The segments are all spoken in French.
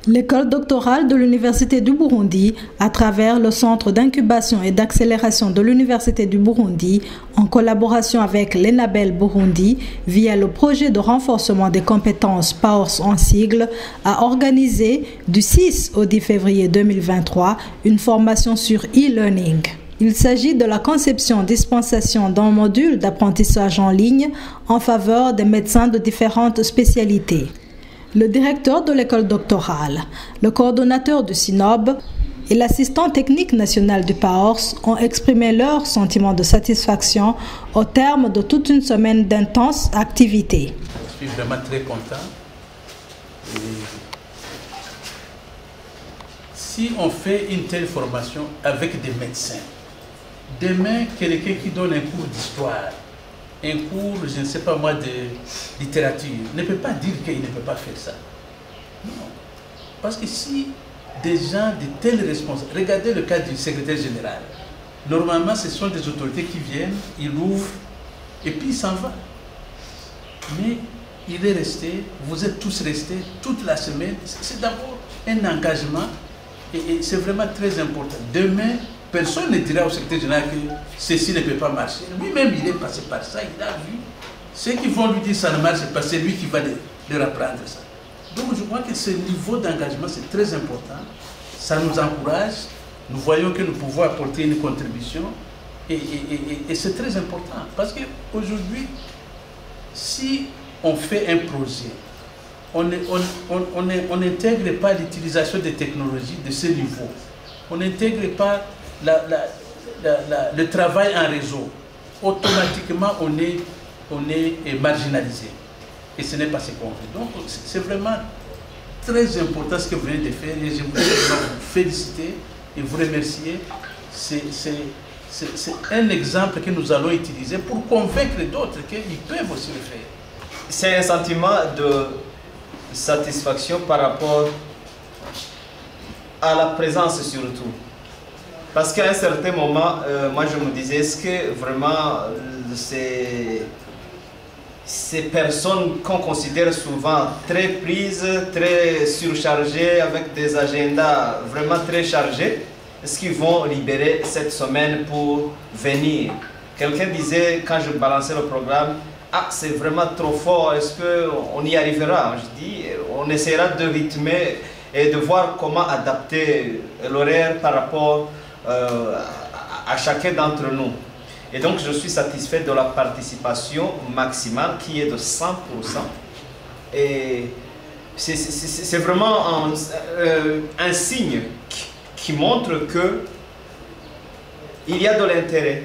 L'école doctorale de l'Université du Burundi, à travers le Centre d'incubation et d'accélération de l'Université du Burundi, en collaboration avec l'ENABEL Burundi, via le projet de renforcement des compétences PAORS en sigle, a organisé du 6 au 10 février 2023 une formation sur e-learning. Il s'agit de la conception-dispensation d'un module d'apprentissage en ligne en faveur des médecins de différentes spécialités. Le directeur de l'école doctorale, le coordonnateur du SINOB et l'assistant technique national du PAORS ont exprimé leur sentiment de satisfaction au terme de toute une semaine d'intenses activités. Je suis vraiment très content. Et si on fait une telle formation avec des médecins, demain, quelqu'un qui donne un cours d'histoire, un cours, je ne sais pas moi, de littérature, ne peut pas dire qu'il ne peut pas faire ça. Non. Parce que si des gens de tels responsables, regardez le cas du secrétaire général, normalement ce sont des autorités qui viennent, ils ouvrent et puis ils s'en vont. Mais il est resté, vous êtes tous restés toute la semaine, c'est d'abord un engagement et c'est vraiment très important. Demain, personne ne dira au secrétaire général que ceci ne peut pas marcher. Lui-même, il est passé par ça, il a vu. Ceux qui vont lui dire ça ne marche pas, c'est lui qui va leur apprendre ça. Donc je crois que ce niveau d'engagement, c'est très important. Ça nous encourage. Nous voyons que nous pouvons apporter une contribution. Et c'est très important. Parce qu'aujourd'hui, si on fait un projet, on n'intègre pas l'utilisation des technologies de ce niveau. On n'intègre pas le travail en réseau, automatiquement on est marginalisé. Et ce n'est pas ce qu'on fait. Donc c'est vraiment très important ce que vous venez de faire et je voudrais vous féliciter et vous remercier. C'est un exemple que nous allons utiliser pour convaincre d'autres qu'ils peuvent aussi le faire. C'est un sentiment de satisfaction par rapport à la présence surtout. Parce qu'à un certain moment, moi je me disais, est-ce que vraiment ces personnes qu'on considère souvent très prises, très surchargées, avec des agendas vraiment très chargés, est-ce qu'ils vont libérer cette semaine pour venir? Quelqu'un disait, quand je balançais le programme, ah c'est vraiment trop fort, est-ce qu'on y arrivera? Je dis, on essaiera de rythmer et de voir comment adapter l'horaire par rapport à chacun d'entre nous. Et donc je suis satisfait de la participation maximale qui est de 100%. Et c'est vraiment un signe qui montre que il y a de l'intérêt.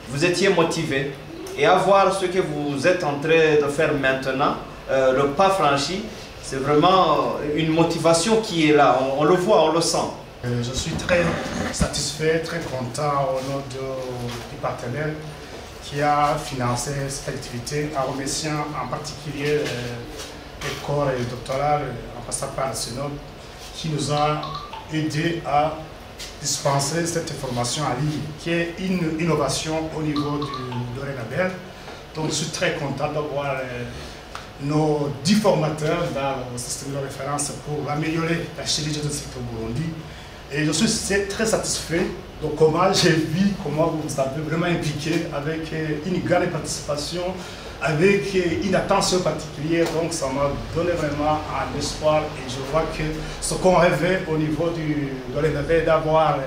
Vous étiez motivé. Et à voir ce que vous êtes en train de faire maintenant, le pas franchi, c'est vraiment une motivation qui est là. On le voit, on le sent. Je suis très satisfait, très content au nom du partenaire qui a financé cette activité, en remerciant en particulier l'école doctorale, en passant par le SINOB, qui nous a aidé à dispenser cette formation en ligne, qui est une innovation au niveau de l'ENABEL. Donc je suis très content d'avoir nos 10 formateurs dans le système de référence pour améliorer la chirurgie de secteur Burundi. Et je suis très satisfait de comment j'ai vu, comment vous vous avez vraiment impliqué avec une grande participation, avec une attention particulière. Donc ça m'a donné vraiment un espoir et je vois que ce qu'on rêvait au niveau de l'ENABEL, d'avoir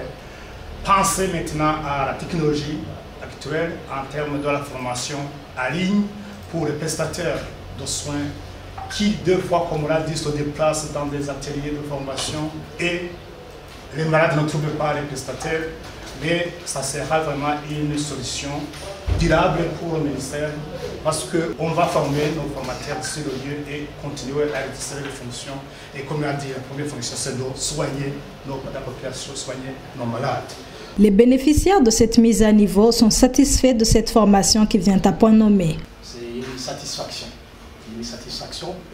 pensé maintenant à la technologie actuelle en termes de la formation en ligne pour les prestataires de soins qui, deux fois, comme on l'a dit, se déplacent dans des ateliers de formation et les malades ne trouvent pas les prestataires, mais ça sera vraiment une solution durable pour le ministère parce qu'on va former nos formateurs sur le lieu et continuer à exercer les fonctions. Et comme on a dit, la première fonction, c'est de soigner la population, soigner nos malades. Les bénéficiaires de cette mise à niveau sont satisfaits de cette formation qui vient à point nommé. C'est une satisfaction.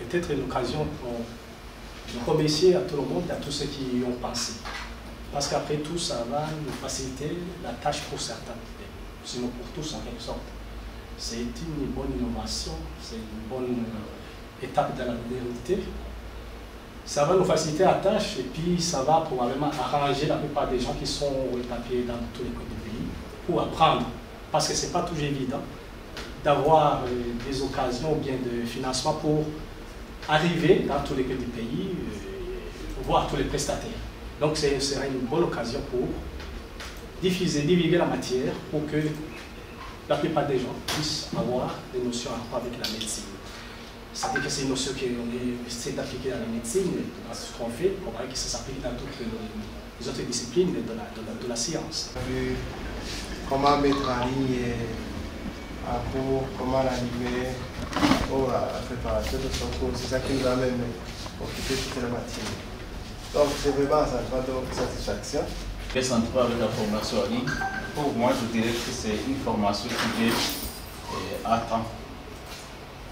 Peut-être une occasion de remercier à tout le monde, à tous ceux qui y ont pensé. Parce qu'après tout, ça va nous faciliter la tâche pour certains, sinon pour tous en quelque sorte. C'est une bonne innovation, c'est une bonne étape dans la modernité. Ça va nous faciliter la tâche et puis ça va probablement arranger la plupart des gens qui sont au papier dans tous les coins du pays pour apprendre. Parce que ce n'est pas toujours évident d'avoir des occasions ou bien de financement pour arriver dans tous les coins du pays, voir tous les prestataires. Donc ce sera une bonne occasion pour divulguer la matière pour que la plupart des gens puissent avoir des notions en rapport avec la médecine. C'est-à-dire que c'est une notion qu'on essaie d'appliquer à la médecine, dans ce qu'on fait, on voit que ça s'applique dans toutes les autres disciplines de la science. Comment mettre en ligne un cours, comment l'animer, la préparation de son cours, c'est ça qui nous a même occupé toute la matinée. Donc c'est vraiment ça, pas de satisfaction. Centré avec la formation en ligne, pour moi je dirais que c'est une formation qui vient à temps.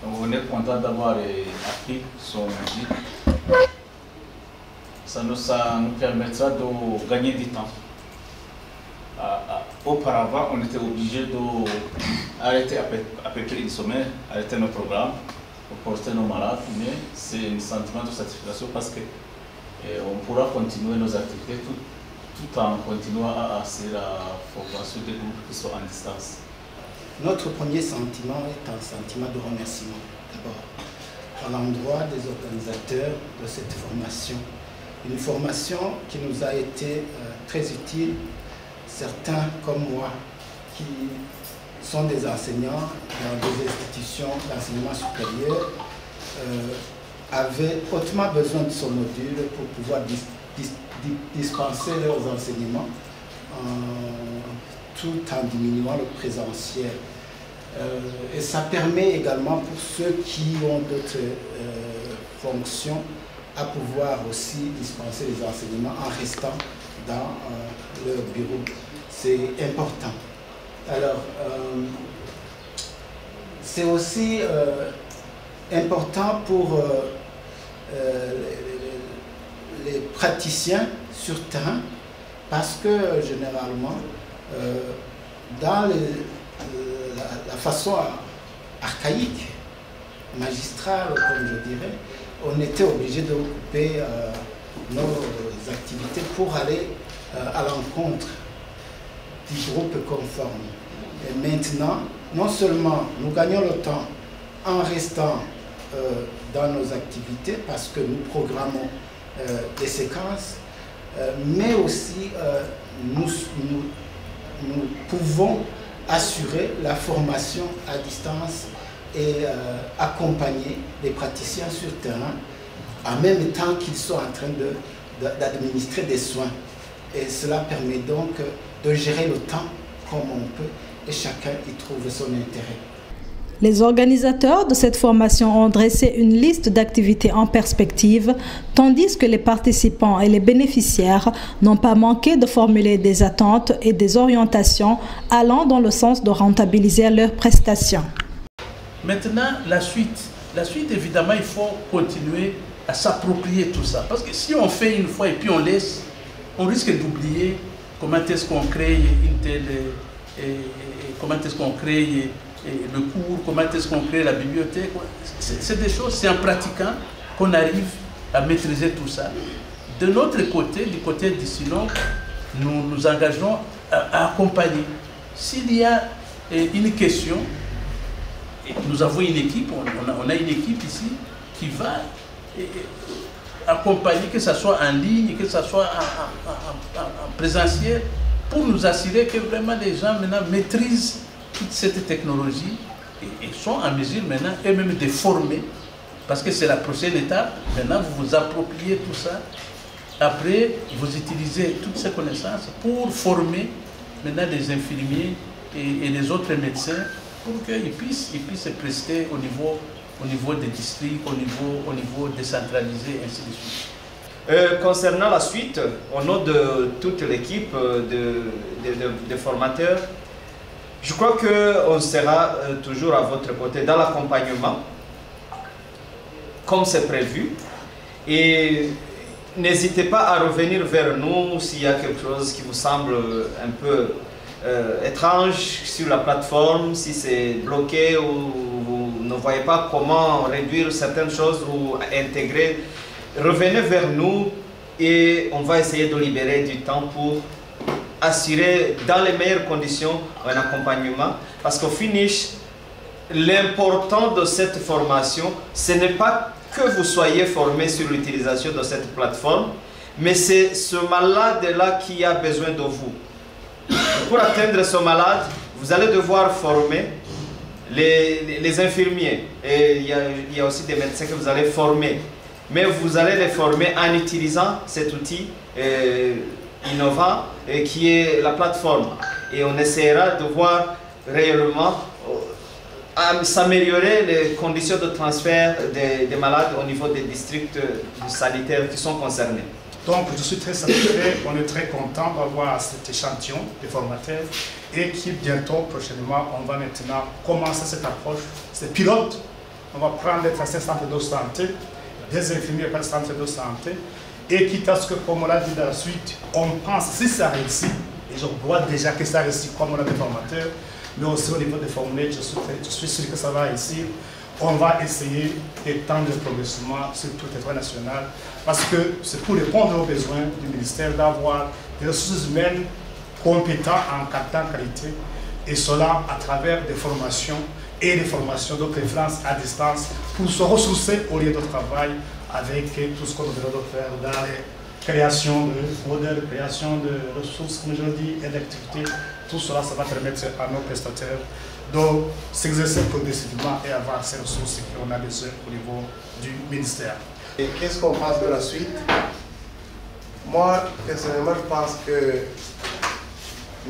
Donc on est content d'avoir appris son outil. Ça nous permettra de gagner du temps. Auparavant, on était obligé d'arrêter à peu près une semaine, arrêter nos programmes, pour porter nos malades, mais c'est un sentiment de satisfaction parce qu'on pourra continuer nos activités tout en continuant à assurer la formation des groupes qui sont en distance. Notre premier sentiment est un sentiment de remerciement, d'abord, à l'endroit des organisateurs de cette formation. Une formation qui nous a été très utile. Certains comme moi, qui sont des enseignants dans des institutions d'enseignement supérieur, avaient hautement besoin de ce module pour pouvoir dispenser leurs enseignements tout en diminuant le présentiel. Et ça permet également pour ceux qui ont d'autres fonctions à pouvoir aussi dispenser les enseignements en restant dans leur bureau. C'est important. Alors, c'est aussi important pour les praticiens sur terrain parce que généralement, dans la façon archaïque, magistrale, comme je dirais, on était obligé de recouper nos activités pour aller à l'encontre du groupe conforme. Et maintenant, non seulement nous gagnons le temps en restant dans nos activités parce que nous programmons des séquences, mais aussi nous pouvons assurer la formation à distance et accompagner les praticiens sur terrain en même temps qu'ils sont en train d'administrer des soins. Et cela permet donc de gérer le temps comme on peut et chacun y trouve son intérêt. Les organisateurs de cette formation ont dressé une liste d'activités en perspective, tandis que les participants et les bénéficiaires n'ont pas manqué de formuler des attentes et des orientations allant dans le sens de rentabiliser leurs prestations. Maintenant, la suite, évidemment, il faut continuer à s'approprier tout ça. Parce que si on fait une fois et puis on laisse, on risque d'oublier comment est-ce qu'on crée une telle, comment est-ce qu'on crée le cours, comment est-ce qu'on crée la bibliothèque. C'est des choses, c'est en pratiquant qu'on arrive à maîtriser tout ça. De notre côté, du côté du Sinon, nous nous engageons à accompagner. S'il y a une question, nous avons une équipe, on a une équipe ici qui va accompagner, que ce soit en ligne, que ce soit en présentiel, pour nous assurer que vraiment les gens maintenant maîtrisent toute cette technologie et sont en mesure maintenant eux-mêmes de former, parce que c'est la prochaine étape. Maintenant, vous vous appropriez tout ça. Après, vous utilisez toutes ces connaissances pour former maintenant les infirmiers et les autres médecins pour qu'ils puissent se prester au niveau des districts, au niveau décentralisé, ainsi de suite. Concernant la suite, au nom de toute l'équipe de formateurs, je crois qu'on sera toujours à votre côté dans l'accompagnement, comme c'est prévu. Et n'hésitez pas à revenir vers nous s'il y a quelque chose qui vous semble un peu étrange sur la plateforme, si c'est bloqué ou vous ne voyez pas comment réduire certaines choses ou intégrer revenez vers nous et on va essayer de libérer du temps pour assurer dans les meilleures conditions un accompagnement. Parce qu'au finish, l'important de cette formation, ce n'est pas que vous soyez formé sur l'utilisation de cette plateforme, mais c'est ce malade-là qui a besoin de vous. Pour atteindre ce malade, vous allez devoir former les infirmiers. Et il y a aussi des médecins que vous allez former. Mais vous allez les former en utilisant cet outil innovant qui est la plateforme. Et on essaiera de voir réellement s'améliorer les conditions de transfert des malades au niveau des districts sanitaires qui sont concernés. Donc je suis très satisfait, on est très content d'avoir cet échantillon de formateurs et qui bientôt, prochainement, on va maintenant commencer cette approche, c'est pilote. On va prendre des centres de santé, des infirmiers par centre de santé et quitte à ce que, comme on l'a dit dans la suite, on pense si ça réussit, et je vois déjà que ça réussit comme on a des formateurs, mais aussi au niveau des formulaires, je suis sûr que ça va réussir. On va essayer d'étendre le progressivement sur tout le territoire national parce que c'est pour répondre aux besoins du ministère d'avoir des ressources humaines compétentes en qualité et cela à travers des formations et des formations de préférence à distance pour se ressourcer au lieu de travail avec tout ce qu'on devrait faire dans les créations de modèles, création de ressources, comme je le dis, et d'activités. Tout cela, ça va permettre à nos prestataires de s'exercer progressivement et avoir ces ressources qu'on a besoin au niveau du ministère. Et qu'est-ce qu'on pense de la suite? Moi, personnellement, je pense que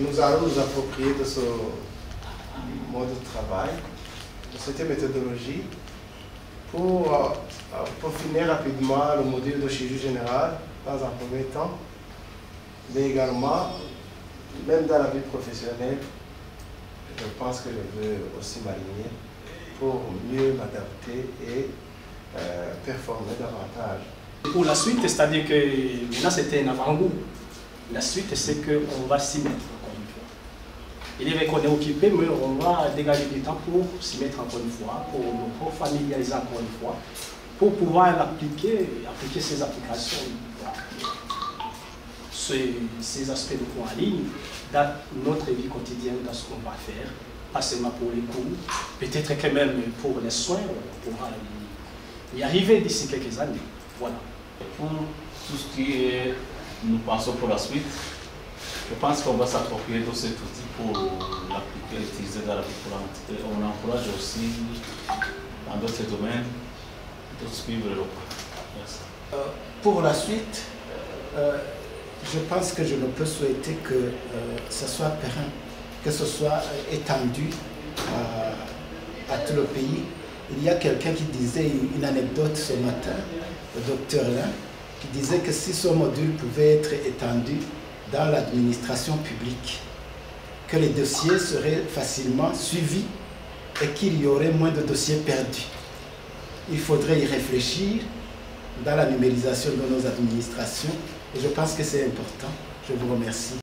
nous allons nous approprier de ce mode de travail, de cette méthodologie, pour finir rapidement le module de chirurgie générale dans un premier temps, mais également, même dans la vie professionnelle, je pense que je veux aussi m'aligner pour mieux m'adapter et performer davantage. Pour la suite, c'est-à-dire que maintenant c'était un avant-goût. La suite, c'est qu'on va s'y mettre encore une fois. Il est vrai qu'on est occupé, mais on va dégager du temps pour s'y mettre encore une fois, pour nous familiariser encore une fois, pour pouvoir appliquer ces applications, ces aspects de cours en ligne dans notre vie quotidienne, dans ce qu'on va faire, pas seulement pour les cours, peut-être que même pour les soins, on pourra y arriver d'ici quelques années. Voilà. Pour tout ce qui est, nous pensons pour la suite, je pense qu'on va s'approprier de cet outil pour l'appliquer, l'utiliser dans la vie courante. Et on encourage aussi dans d'autres domaines de suivre le pas. Pour la suite, je pense que je ne peux souhaiter que ce soit périn, que ce soit étendu à tout le pays. Il y a quelqu'un qui disait une anecdote ce matin, le docteur Lin, qui disait que si ce module pouvait être étendu dans l'administration publique, que les dossiers seraient facilement suivis et qu'il y aurait moins de dossiers perdus. Il faudrait y réfléchir dans la numérisation de nos administrations et je pense que c'est important. Je vous remercie.